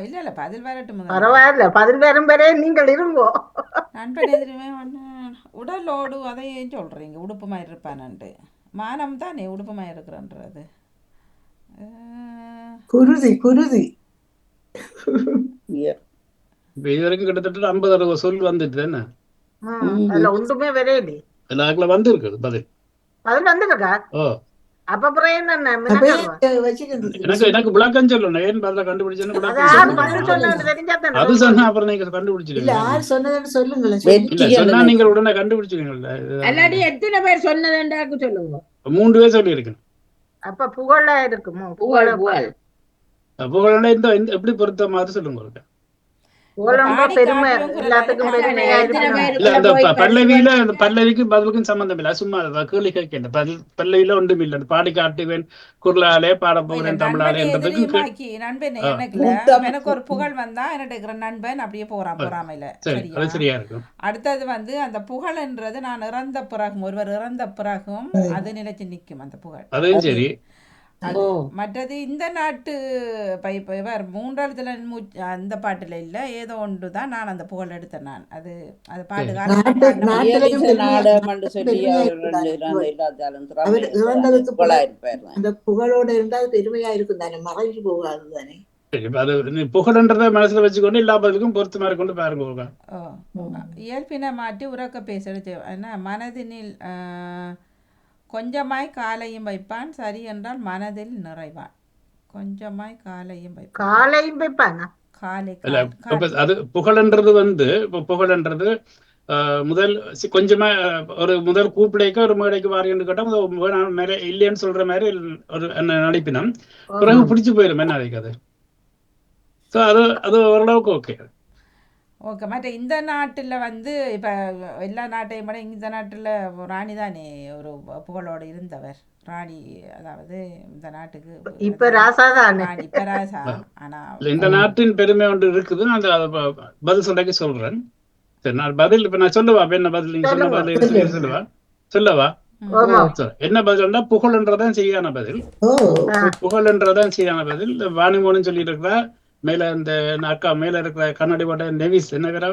இல்ல இல்ல பதில் வரட்டும் முதல்ல. பரவாயில்ல பதில் வரும் வரை நீங்கள் இருங்கோ. நண்பன் எதிரிமே உடலோடு அதை ஏன் சொல்றீங்க? உடுப்பு மாதிரி இருப்பானன்ட்டு. மானம் தானே உடுப்பு மாதிரி இருக்கிறன்றது. குருதி குருதி இப்ப இது வரைக்கும் கிட்டத்தட்ட 50-60 சொல் வந்துட்டு தானே. அதுல ஒன்றுமே வரையிலே எல்லாருக்குள்ள வந்து இருக்குது பதில். பதில் வந்துருக்கா? ஓ அப்ப அப்புறம் என்ன எனக்கு விளக்கம் சொல்லணும். ஏன் பதில கண்டுபிடிச்சேன்னு விளக்கம் சொல்லணும். அது சொன்னா அப்புறம் நீங்க இல்ல கண்டுபிடிச்சிருக்கீங்க. யார் சொன்னதுன்னு சொல்லுங்களேன். இல்ல சொன்னா நீங்கள் உடனே கண்டுபிடிச்சிருக்கீங்கல்ல. அல்லாடி எத்தனை பேர் சொன்னதுண்டாக்கு சொல்லுங்க. 3 பேர் சொல்லி இருக்கணும். அப்ப புகழா இருக்குமோ? புகழ் புகழ் புகழோட இந்த எப்படி பொருத்தமா அது சொல்லுங்க ஒருக்கா. புகழம்ப பெருமை எல்லாத்துக்கும் பெருமையா இல்ல அந்த பல்லவியில அந்த பல்லவிக்கு பதிலுக்கும் சம்பந்தம் இல்ல. சும்மா கேள்வி கேட்க பல்லவியில ஒன்றும் இல்லை. பாடி காட்டுவேன் குரலாலே பாட போகிறேன் தமிழாலே என்றதுக்கு நண்பன் எனக்கு ஒரு புகழ் வந்தா என்னட்டு நண்பன் அப்படியே போறாமையில. அது சரியா இருக்கும். அடுத்தது அந்த புகழ்ன்றது நான் இறந்த பிறகும் ஒருவர் இறந்த பிறகும் அது நிலைச்சு நிற்கும் அந்த புகழ். அதுவும் சரி. மற்றது இந்த நாட்டு மூன்றாவது அந்த பாட்டுல இல்ல ஏதோ ஒன்றுதான் நான் அந்த புகழ் எடுத்தேன். நான் அது அது அந்த புகழோட இருந்தால் பெருமையா இருக்கும் தானே, மறைஞ்சு போகாது தானே. புகழ்ன்றத மனசுல வச்சுக்கொண்டு எல்லா பதிலுக்கும் பொறுத்து மாதிரி கொண்டு பாருங்க. இயல்பினை மாற்றி உறக்க பேசுறது என்ன மனதினில் கொஞ்சமாய் காலையும் வைப்பான் சரி என்றால் மனதில் நிறைவான். கொஞ்சமாய் காலையும் வைப்பான். அது புகழன்றது புகழன்றது முதல் கொஞ்சமா ஒரு முதல் கூப்பிடைக்கு ஒரு மேடைக்கு வாரியன்னு கேட்டா மேலே இல்லைன்னு சொல்ற மாதிரி ஒரு நடிப்பினம் பிறகு பிடிச்சு போயிடும் என்ன அது. ஸோ அது ஓரளவுக்கு ஓகே. ஓகே. மற்ற இந்த நாட்டில் இப்போ எல்லா நாட்டையும் விட இந்த நாட்டில் ராணி தானே ஒரு புகழோடு இருந்தவர். ராணி அதாவது இந்த நாட்டுக்கு இப்ப ராசா தானே. இப்ப ராசா. ஆனா இந்த நாட்டின் பெருமை ஒன்று இருக்குது. நான் பதில் சொல்றதுக்கு சொல்றேன். சரி நான் பதில் இப்ப நான் சொல்லுவா. என்ன பதில் நீங்க சொன்ன பதில் சொல்லவா? என்ன பதில்னா புகழ்ன்றதான் சரியான பதில். புகழ்ன்றதான் சரியான பதில். வாணிமோன்னு சொல்லி இருக்கிறா. மேல இந்த அக்கா மேல இருக்கிற கண்ணாடி போட்ட நெவிஸ் என்ன பேரா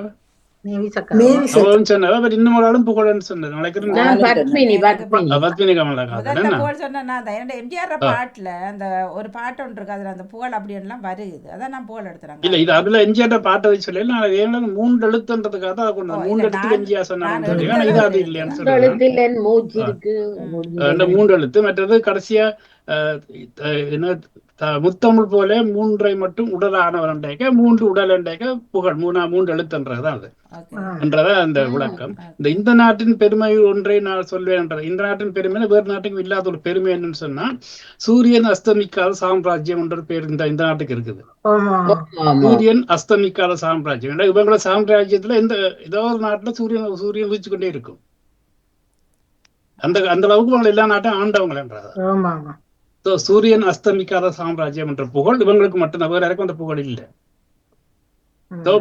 சொன்னா இன்னும் ஒரு ஆளும் புகழன்னு சொன்னது பத்மினி கமலா. எம்ஜிஆர் பாட்டுல அந்த ஒரு பாட்டு ஒன்று இருக்கு. அதுல அந்த புகழ் அப்படி எல்லாம் வருது. அதான் நான் புகழ் எடுத்துறேன். இல்ல இது அதுல எம்ஜிஆர் பாட்டை வச்சு சொல்லல. நான் ஏன்னா 3 எழுத்துன்றதுக்காக தான் கொண்டு 3 எழுத்துக்கு எம்ஜிஆர் சொன்னாங்க. இது அது இல்லையான்னு சொல்றேன். 3 எழுத்து. மற்றது கடைசியா என்ன முத்தமிழ் போல 3 மட்டும் உடலானவர் 3 உடல் புகழ் 3 எழுத்துன்றதுதான் அது என்றதான் அந்த விளக்கம். இந்த நாட்டின் பெருமை ஒன்றை நான் சொல்வேன். இந்த நாட்டின் பெருமை வேறு நாட்டுக்கு இல்லாத ஒரு பெருமை என்னன்னு சொன்னா சூரியன் அஸ்தமிக்காத சாம்ராஜ்யம் என்ற பேர் இந்த நாட்டுக்கு இருக்குது. சூரியன் அஸ்தமிக்காத சாம்ராஜ்யம். இவங்களோட சாம்ராஜ்யத்துல ஏதோ ஒரு நாட்டுல சூரியன் உதிச்சு கொண்டே இருக்கும். அந்த அளவுக்கு எல்லா நாட்டும் ஆண்டவங்கன்றாங்க. சூரியன் அஸ்தமிக்காத சாம்ராஜ்யம் என்ற புகழ் இவங்களுக்கு மட்டும்தான். வேற யாருக்கும் அந்த புகழ் இல்லை.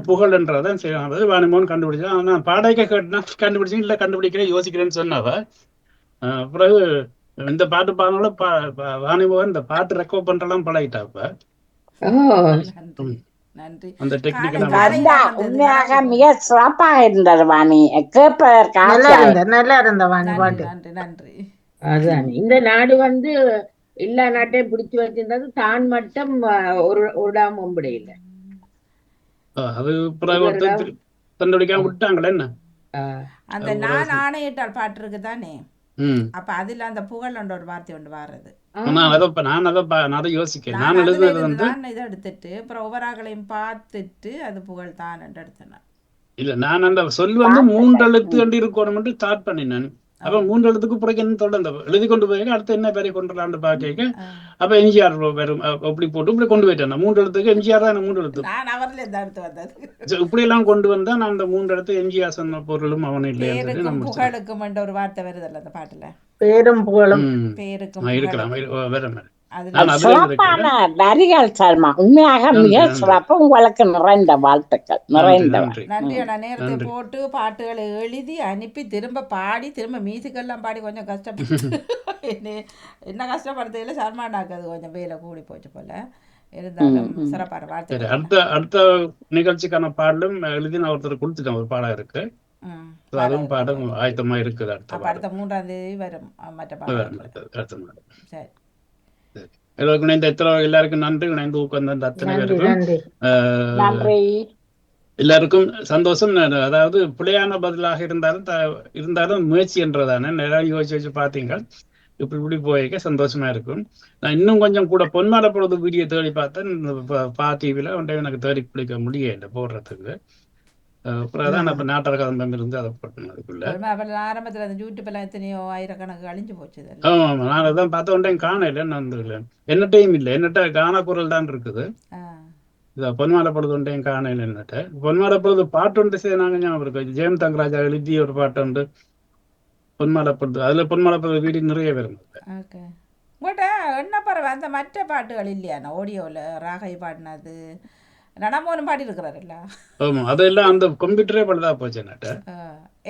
புகழ் என்றதான் செய்யறது. வாணிமோன் கண்டுபிடிச்சா. நான் பாடகை கேட்டா கண்டுபிடிச்சேன். இல்ல கண்டுபிடிக்கிறேன் யோசிக்கிறேன்னு சொன்னவ பிறகு இந்த பாட்டு பாடினாலும் வாணிமோகன் இந்த பாட்டு ரெக்கார்ட் பண்றலாம் பழகிட்டாப்ப. அந்த உண்மையாக மிக சிறப்பாக இருந்தது வாணி. நன்றி. அதான் இந்த நாடு எல்லா நாட்டையும் பிடிச்சு வச்சிருந்தது. தான் மட்டும் ஒரு ஒம்படையில அது தண்டடிக்காம விட்டாங்களே என்ன. அந்த நான் ஆணையிட்டால் பாட்டு இருக்கு தானே. அப்ப அதுல அந்த புகழ் ஒரு வார்த்தை ஒன்று வாருது. நான் அதை யோசிக்கிறேன். நான் எழுதுனது இதை எடுத்துட்டு அப்புறம் ஒவ்வொருகளையும் பார்த்துட்டு அது புகழ் தான் எடுத்தேன். இல்ல நான் அந்த சொல் வந்து 3 எழுத்து கண்டு இருக்கணும் ஸ்டார்ட் பண்ணினேன். அப்ப 3 எழுத்துக்கு பிறகு என்ன தொடர்ந்து எழுதி கொண்டு போய் அடுத்து என்ன பேரை கொண்டுலான்னு பாக்க அப்ப எம்ஜிஆர் வரும். அப்படி போட்டு இப்படி கொண்டு போயிட்டேன். 3 எழுத்துக்கு எம்ஜிஆர் தான் 3 எழுத்து. நான் அவர்ல இருந்து அடுத்து வந்தது. இப்படி எல்லாம் கொண்டு வந்தா நான் அந்த 3 எழுத்து எம்ஜிஆர் சொன்ன பொருளும் அவனும் இல்லையா புகழுக்கும் என்ற ஒரு வார்த்தை வருதல்ல அந்த பாட்டுல. பேரும் புகழும் பேருக்கும் இருக்கலாம் வேற மாதிரி. சிறப்பான வரிகள் சர்மா, உண்மையாக மிக சிறப்பு. உங்களுக்கு நிறைந்த வாழ்த்துக்கள். நிறைந்த நன்றி. நான் நேரத்தை போட்டு பாட்டுகளை எழுதி அனுப்பி திரும்ப பாடி திரும்ப மியூசிக்கெல்லாம் பாடி கொஞ்சம் கஷ்டப்பட்டு என்ன கஷ்டப்படுறதுல சர்மானாக்கு அது கொஞ்சம் வேலை கூடி போச்சு போல. இருந்தாலும் சிறப்பான வாழ்த்து. அடுத்த நிகழ்ச்சிக்கான பாடலும் எழுதி நான் ஒருத்தர் கொடுத்துட்டேன். ஒரு பாடம் இருக்கு, அதுவும் பாடம் ஆயத்தமா இருக்குது. அடுத்த 3ஆம் தேதி வரும் மற்ற பாடம். சரி, எல்லாருக்கும் நன்றி. இணைந்து உட்கார்ந்த அத்தனை பேருக்கும் நன்றி. எல்லாருக்கும் சந்தோஷம். அதாவது பிள்ளையான பதிலாக இருந்தாலும் முயற்சி என்றதானே நிறைய யோசிச்சு பாத்தீங்க. இப்படி போயிருக்க சந்தோஷமா இருக்கும். நான் இன்னும் கொஞ்சம் கூட பொன்மாலை பொழுது வீடியோ தேடி பார்த்தேன். டிவில ஒன்றை எனக்கு தேடி பிடிக்க முடியல போடுறதுக்கு. அப்புறம் இப்ப நாட்டர கதம்பம் இருந்து அதை போட்டேன். அதுக்குள்ள ஆரம்பத்துல அந்த யூடியூப் எல்லாம் எத்தனையோ ஆயிரக்கணக்கு அழிஞ்சு போச்சு. ஆமா ஆமா, நான் அதான் பார்த்த ஒன்றையும் காணல. என்னட்டையும் இல்லை, என்னட்ட காண குரல் தான் இருக்குது. பொன்மாலை பொழுது ஒன்றையும் காணல. என்னட்ட பொன்மாலை பொழுது பாட்டு ஒன்று செய்தாங்க ஞாபகம் இருக்கு. ஜெயம் தங்கராஜா எழுதிய ஒரு பாட்டு உண்டு பொன்மாலை பொழுது. அதுல பொன்மாலை பொழுது வீடு நிறைய பேர் உங்கள்கிட்ட என்ன பரவ அந்த மற்ற பாட்டுகள் இல்லையா ஆடியோவில் ராகை பாடினது நடமோனும் பாடி இருக்கிறாருல்ல? ஆமா, அதெல்லாம் அந்த கம்ப்யூட்டரே பழுதா போச்சு.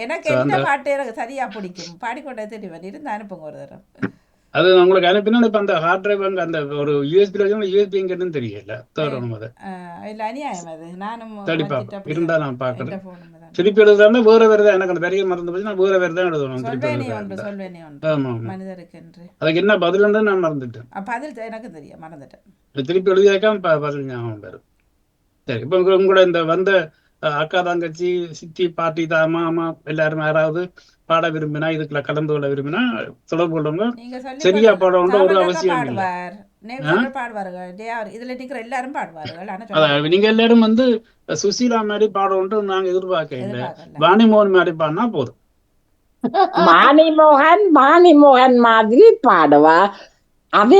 எனக்கு என்ன பாட்டு எனக்கு சரியா பிடிக்கும் பாடிக்கொண்டே தெரியும். இருந்து அனுப்புங்க ஒரு தரம். அது உங்களுக்கு அனுப்பினா இப்ப அந்த ஹார்ட் டிரைவ் அந்த ஒரு யூஎஸ்பி எங்கன்னு தெரியல. தோறணும் அது இல்ல அநியாயம். அது நானும் இருந்தா நான் பாக்குறேன். திருப்பி எழுதுறா வேற வேறதான். எனக்கு அந்த வரியை மறந்து போச்சு. நான் வேற வேறதான் எழுதணும். மனிதருக்கு என்று அதுக்கு என்ன பதில் நான் மறந்துட்டேன். பதில் எனக்கு தெரியும், மறந்துட்டேன். திருப்பி எழுதியாக்கா பதில் ஞாபகம் வரும். சரி, இப்ப உங்களோட இந்த வந்த அக்கா தங்கச்சி சித்தி பாட்டி மாமா எல்லாரும் யாராவது பாட விரும்பினா, இதுக்குள்ள கலந்து கொள்ள விரும்பினா தொடர்பு கொள்ளுங்க. சரியா பாடணும் ஒரு அவசியம் இல்லை. நீங்க எல்லாரும் வந்து சுசீலா மாதிரி பாடணும் நாங்க எதிர்பார்க்க இல்லை. வாணிமோகன் மாதிரி பாடினா போதும். வாணிமோகன் மாதிரி பாடுவா. அவே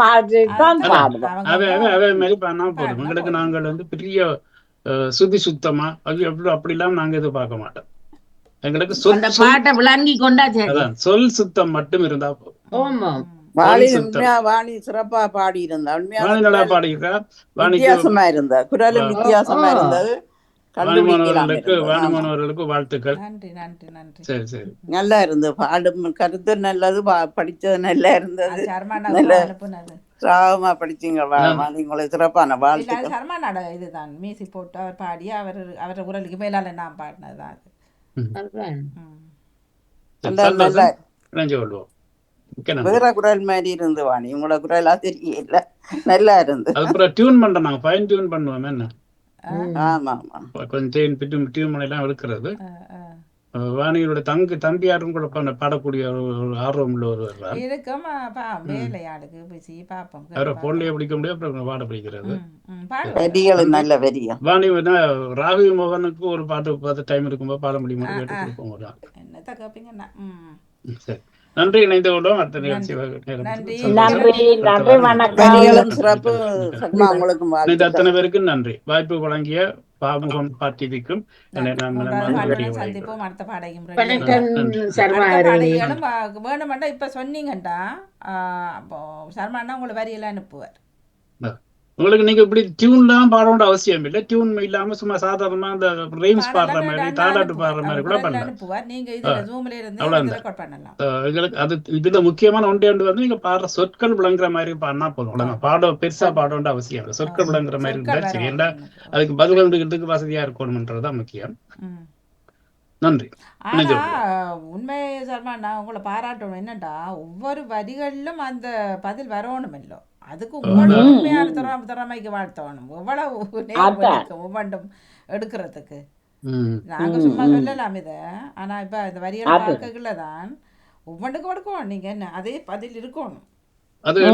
மாதிரி தான் பாடுவா. அவே மாதிரி பாடினா போதும். எங்களுக்கு நாங்கள் வந்து பெரிய சுத்தி சுத்தமா அப்படிலாம் நாங்க எதிர்பார்க்க மாட்டோம். எங்களுக்கு சொல் சுத்தம் மட்டும் இருந்தா போதும். வாணி சிறப்பா பாடி இருந்தா, நல்லா பாடிக்கிறா. வித்தியாசமா இருந்தா, குரலும் வித்தியாசமா இருந்தது. வாணிமானவர்களுக்கு வாழ்த்துக்கள். சரி சரி, நல்லா இருந்தது. பாடும் கருத்து நல்லது, படிச்சது நல்லா இருந்தது. சாகமா படிச்சீங்க. உங்களுக்கு சிறப்பான வாழ்த்துக்கள். சர்மானோட இதுதான் மியூசிக் போட்டு அவர் பாடி அவர் குரலுக்கு மேலால நான் பாடினதுதான். வேற குரல் மாதிரி இருந்து வாணி, உங்களோட குரலா தெரியல, நல்லா இருந்து. அப்புறம் டியூன் பண்றோம் நாங்க, ஃபைன் டியூன் பண்ணுவோம். என்ன ஆமா ஆமா, கொஞ்சம் டியூன் எல்லாம் இருக்கிறது. வாணியோட தம்பி யாரும் கூட பாடக்கூடிய ஒரு ஆர்வம் உள்ள ஒருவர் இருக்கும். வேலையாளுக்கு பிசி பாப்போம். அவரை போன்லயே பிடிக்க முடியும். அப்புறம் பாட பிடிக்கிறது நல்ல வரியா. வாணி ராகு மோகனுக்கு ஒரு பாட்டு பார்த்து டைம் இருக்கும்போது பாட முடியுமா கேட்டு கொடுப்போம். என்னத்த கேப்பீங்கன்னா சரி, நன்றி. இணைந்து கொள்வோம். அடுத்த நிகழ்ச்சி அத்தனை பேருக்கு நன்றி. வாய்ப்பு வழங்கிய பாமுகம் பார்ட்டிக்கும் சந்திப்போம். அடுத்த பாடையும் வேணுமெண்டா இப்ப சொன்னீங்கண்டா சர்மானா உங்களை வரியெல்லாம் அனுப்புவார். உங்களுக்கு நீங்க இப்படி டியூன்லாம் பாடணும்னு அவசியம் இல்லை. டியூன் இல்லாம சும்மா சாதாரணமா இந்த ரைம்ஸ் பாடுற மாதிரி, தாலாட்டு பாடுற மாதிரி கூட பண்ணலாம். எங்களுக்கு அது இதுல முக்கியமான ஒன்றே வந்து நீங்க பாடுற சொற்கள் விளங்குற மாதிரி பாடினா போதும். பாட பெருசா பாடணும்னு அவசியம் இல்லை. சொற்கள் விளங்குற மாதிரி இருந்தா சரி. ஏன்னா அதுக்கு பதில் கண்டுக்கிறதுக்கு வசதியா இருக்கணும்ன்றதுதான் முக்கியம். நன்றி. உண்மை சர்மா, நான் உங்களை பாராட்டணும். என்னண்டா ஒவ்வொரு வரிகளிலும் அந்த பதில் வரணும் இல்லை. அதுக்கு உண்மையான திறமைக்கு வாழ்த்தணும். எவ்வளவு நேரம் ஒவ்வொன்றும் எடுக்கிறதுக்கு நாங்க சும்மா சொல்லலாம் இத. ஆனா இப்ப இந்த வரிகளை பார்க்கலதான் ஒவ்வொன்றுக்கும் எடுக்கணும். நீங்க என்ன அதே பதில் இருக்கணும். அது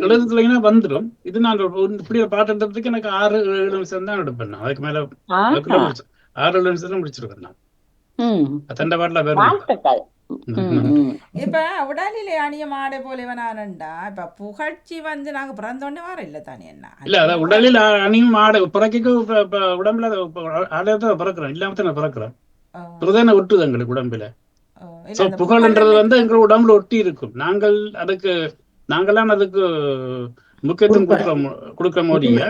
எழுதுலன்னா வந்துடும். இது நாங்க இப்படி பாட்டு எடுத்ததுக்கு எனக்கு 6-7 நிமிஷம் தான் எடுப்பேன். அதுக்கு மேல 6 நிமிஷத்துல முடிச்சிருக்கேன் நான். ம். தண்டை பாட்டில் வரும். வாழ்த்துக்கள். இப்ப உடலிலே அணிய மாடை போலவனானண்டா இப்ப புகழ்ச்சி வந்து நாங்க பிறந்தோடனே வர இல்ல தானே என்ன இல்ல அதான் உடலில் அணியும் ஆடை பிறக்க உடம்புல ஆடையத்தான் பிறக்கிறோம், இல்லாம தான் பிறக்கிறோம். பிரதான ஒட்டுது எங்களுக்கு உடம்புல. புகழ்ன்றது வந்து எங்க உடம்புல ஒட்டி இருக்கும். நாங்களாம் அதுக்கு முக்கியத்துவம் கொடுக்க முடியும்.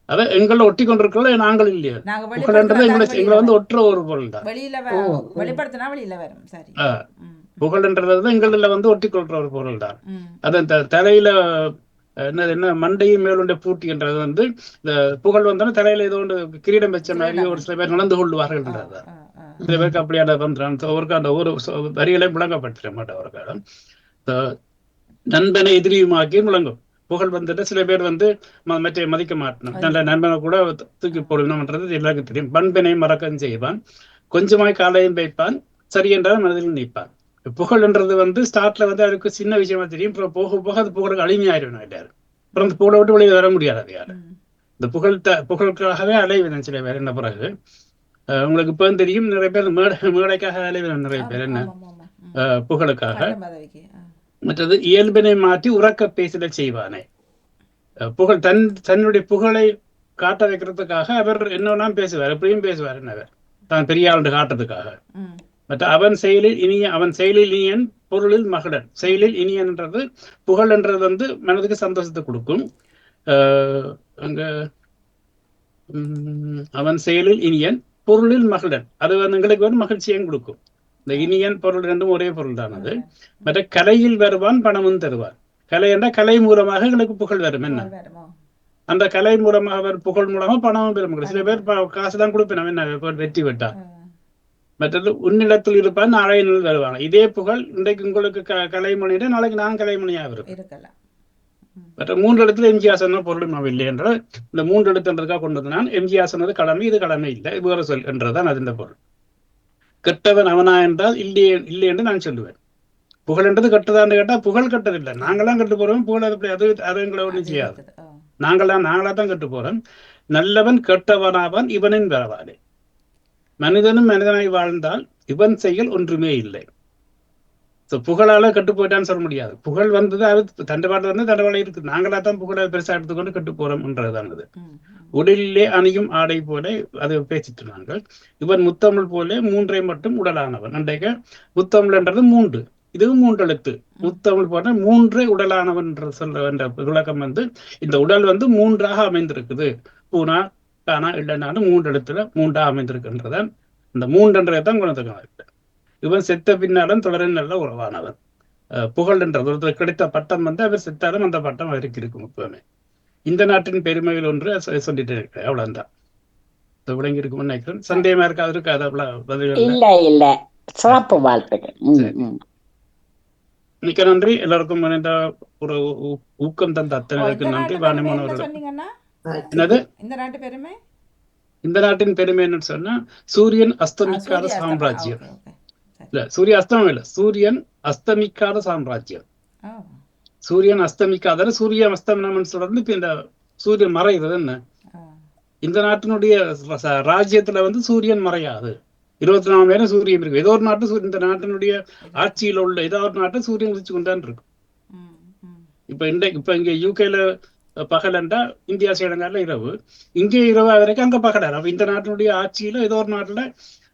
அத எங்களை ஒட்டி கொண்டிருக்கல நாங்கள் இல்லையா. புகழ்ன்றது எங்களை வந்து ஒட்டுற ஒரு பொருள் தான். வெளிப்படுத்தினா வெளியில வரும். சரி. புகழ்ன்றது எங்கள வந்து ஒட்டி கொள்ற ஒரு பொருள் தான். அது தலையில என்ன மண்டையும் மேலுண்ட பூட்டின்றது வந்து இந்த புகழ் வந்தாலும் தலையில ஏதோ ஒன்று கிரீடம் வச்ச மாதிரி ஒரு சில பேர் நடந்து கொள்வார்கள். சில பேருக்கு அப்படியான வந்துடும். அந்த ஒரு வரிகளையும் முழங்கப்பட்டிட மாட்டவர்கள் நண்பனை எதிரியுமாக்கி முழங்கும். புகழ் வந்துட்டு சில பேர் வந்து மற்ற மதிக்க மாட்டணும். நல்ல நண்பனை கூட தூக்கி போடணும்ன்றது எல்லாருக்கும் தெரியும். பண்பினை மறக்கம் செய்வான், கொஞ்சமாய் காலையும் வைப்பான், சரி என்றால் மனதில் நிற்பான். புகழ்ன்றது வந்து ஸ்டார்ட்ல வந்து அதுக்கு சின்ன விஷயமா தெரியும். அப்புறம் போக போக அது புகழுக்கு அழிமையாயிரும் எல்லாரும். அப்புறம் அந்த புகழை விட்டு வெளியே வர முடியாது. அது யாரு இந்த புகழுக்காகவே அலைவிதன் சில பேர். என்ன பிறகு உங்களுக்கு இப்போ தெரியும், நிறைய பேர் மேடைக்காக அலைவிதன் நிறைய பேர். என்ன புகழுக்காக. மற்றது இயல்பினை மாற்றி உறக்க பேசிட செய்வானே. புகழ் தன்னுடைய புகழை காட்ட வைக்கிறதுக்காக அவர் என்னெல்லாம் பேசுவார், எப்படியும் பேசுவார். என்னவர் தான் பெரிய ஆளுண்டு காட்டுறதுக்காக. மற்ற அவன் செயலில் இனியன் பொருளில் மகடன். செயலில் இனியன்ன்றது புகழ்ன்றது வந்து மனதுக்கு சந்தோஷத்தை கொடுக்கும். அங்க அவன் செயலில் இனியன் பொருளில் மகடன், அது வந்து எங்களுக்கு வந்து மகிழ்ச்சியும் கொடுக்கும். இந்த இனியன் பொருள் ரெண்டும் ஒரே பொருள் தான். அது மற்ற கலையில் வருவான் பணமும் தருவான். கலை என்ற கலை மூலமாக எங்களுக்கு புகழ் வரும். என்ன அந்த கலை மூலமாக புகழ் மூலமா பணமும் பெறும். சில பேர் காசுதான் கொடுப்பேன் என்ன வெற்றி விட்டா. மற்றது உன்னிடத்தில் இருப்பான் நாளை நாள் வருவாங்க. இதே புகழ் இன்றைக்கு உங்களுக்கு கலைமணியிட நாளைக்கு நான் கலைமணியா வரும். மற்ற 3 இடத்துல எம்ஜிஆர் சொன்ன பொருளும் நான் இல்லை என்றால் இந்த 3 இடத்துன்றதுக்காக கொண்டு வந்து நான் எம்ஜிஆர் சொன்னது கடமை, இது கடமை இல்லை, வேற சொல் என்றதான் அது இந்த பொருள். கெட்டவன் அவனா என்றால் இல்லை என்று நான் சொல்லுவேன். புகழ் என்றது கெட்டதான்னு கேட்டா புகழ் கெட்டதில்லை, நாங்களாம் கெட்டு போறோம். புகழ் அது எங்களை ஒன்றும் செய்யாது. நாங்களா தான் கெட்டு போறோம். நல்லவன் கெட்டவனாவான் இவனின் வரவானே. மனிதனும் மனிதனாய் வாழ்ந்தால் இவன் செயல் ஒன்றுமே இல்லை. புகழால கெட்டு போயிட்டான்னு சொல்ல முடியாது. புகழ் வந்தது அது தண்டவாளம் வந்து தண்டவாளம் இருக்கு. நாங்களா தான் புகழை பெருசா எடுத்துக்கொண்டு கெட்டு போறோம் என்றதுதான். அது உடலிலே அணியும் ஆடை போல அது பேசிட்டு நாங்கள். இவன் முத்தமிழ் போல 3 மட்டும் உடலானவன். அன்றைக்கு முத்தமிழ் என்றது 3, இதுவும் 3 எழுத்து. முத்தமிழ் போல 3 உடலானவன் என்ற சொல்ல என்ற விளக்கம் வந்து இந்த உடல் வந்து 3ஆக அமைந்திருக்குது. பூனா கானா இல்லைனாலும் 3 எழுத்துல 3ஆக அமைந்திருக்குன்றதான் இந்த 3ன்றதான் குணத்துக்கு. இவன் செத்த பின்னாலும் தொடரின் நல்ல உறவானவன். புகழ் என்றது ஒருத்தர் கிடைத்த பட்டம் வந்து அவர் செத்தாலும் அந்த பட்டம் அவருக்கு இருக்கும் எப்பவுமே. இந்த நாட்டின் பெருமைகள் ஒன்று சொல்லிட்டு இருக்கிறேன். அவ்வளவுதான் விளங்கி இருக்கும்னு நினைக்கிறேன். சந்தேகமா இருக்காது பதில்கள்? இல்ல சிறப்பு வாழ்த்துக்கள். மிக்க நன்றி. எல்லாருக்கும் ஒரு ஊக்கம் தந்த அத்தனைக்கு நன்றி. வாணிமோனவர்கள் என்னது இந்த நாட்டின் பெருமை என்னன்னு சொன்னா சூரியன் அஸ்தமிக்காத சாம்ராஜ்யம். இல்ல சூரிய அஸ்தமம் இல்ல, சூரியன் அஸ்தமிக்காத சாம்ராஜ்யம். சூரியன் அஸ்தமிக்காத சூரிய அஸ்தமனம் சொல்றது இப்ப இந்த சூரியன் மறைகிறது. என்ன இந்த நாட்டினுடைய ராஜ்யத்துல வந்து சூரியன் மறையாது. 24 மணி நேரம் சூரியன் இருக்கு. ஏதோ ஒரு நாட்டு இந்த நாட்டினுடைய ஆட்சியில உள்ள ஏதோ ஒரு நாட்டை சூரியன் வச்சு கொண்டான் இருக்கும். இப்ப இங்க யூகேல பகலண்டா இந்தியா ஸ்ரீலங்கால இரவு, இங்கே இரவு வரைக்கும் அங்க பகலாரு. அப்ப இந்த நாட்டினுடைய ஆட்சியில ஏதோ ஒரு நாட்டுல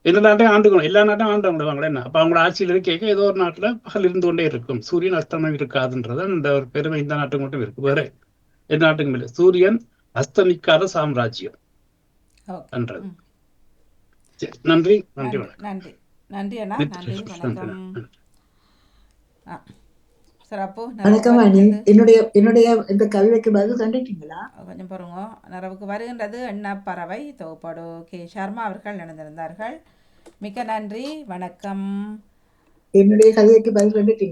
எந்த நாட்டையும் ஆண்டுக்கணும், எல்லா நாட்டையும் ஆண்டவங்க என்ன. அப்ப அவங்களோட ஆட்சியில் இருக்க ஏதோ ஒரு நாட்டுல பகல் இருந்து கொண்டே இருக்கும், சூரியன் அஸ்தமனம் இருக்காதுன்றது இந்த ஒரு பெருமை இந்த நாட்டுக்கு மட்டும் இருக்கு, வேற எந்த நாட்டுக்கும் இல்லை. சூரியன் அஸ்தமிக்காத சாம்ராஜ்யம் என்றது. நன்றி நன்றி நன்றி நன்றி அண்ணா. நன்றி வணக்கம். வணக்கம் அண்ணி. என்னுடைய இந்த கவிதைக்கு பதில் கண்டுட்டீங்களா? கொஞ்சம் பாருங்க. நிறைவுக்கு வருகின்றது எண்ண பறவை தொகுப்பாடு கே சர்மா அவர்கள் இணைந்திருந்தார்கள். மிக்க நன்றி, வணக்கம். என்னுடைய கவிதைக்கு பதில் கண்டுட்டீங்க?